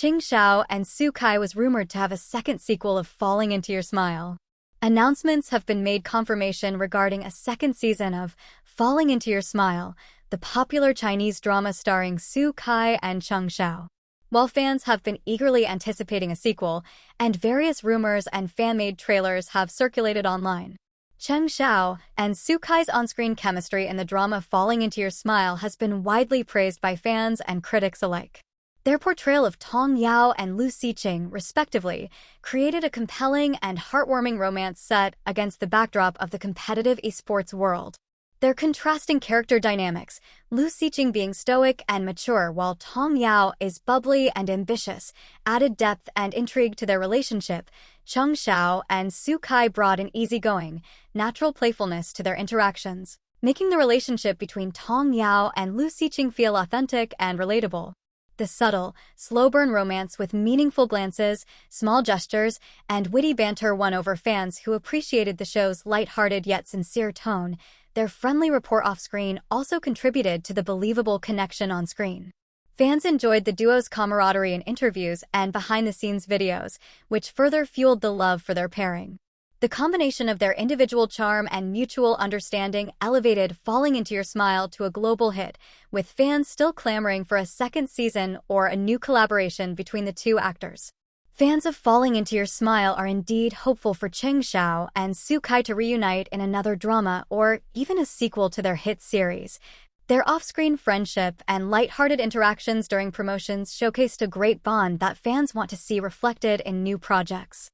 Ching Xiao and Su Kai was rumored to have a second sequel of Falling Into Your Smile. Announcements have been made confirmation regarding a second season of Falling Into Your Smile, the popular Chinese drama starring Su Kai and Ching Xiao. While fans have been eagerly anticipating a sequel, and various rumors and fan-made trailers have circulated online, Ching Xiao and Su Kai's on-screen chemistry in the drama Falling Into Your Smile has been widely praised by fans and critics alike. Their portrayal of Tong Yao and Lu Siqing, respectively, created a compelling and heartwarming romance set against the backdrop of the competitive esports world. Their contrasting character dynamics, Lu Siqing being stoic and mature while Tong Yao is bubbly and ambitious, added depth and intrigue to their relationship. Ching Xiao and Su Kai brought an easygoing, natural playfulness to their interactions, making the relationship between Tong Yao and Lu Siqing feel authentic and relatable. The subtle, slow-burn romance with meaningful glances, small gestures, and witty banter won over fans who appreciated the show's light-hearted yet sincere tone. Their friendly rapport off-screen also contributed to the believable connection on-screen. Fans enjoyed the duo's camaraderie in interviews and behind-the-scenes videos, which further fueled the love for their pairing. The combination of their individual charm and mutual understanding elevated Falling Into Your Smile to a global hit, with fans still clamoring for a second season or a new collaboration between the two actors. Fans of Falling Into Your Smile are indeed hopeful for Ching Xiao and Su Kai to reunite in another drama or even a sequel to their hit series. Their off-screen friendship and light-hearted interactions during promotions showcased a great bond that fans want to see reflected in new projects.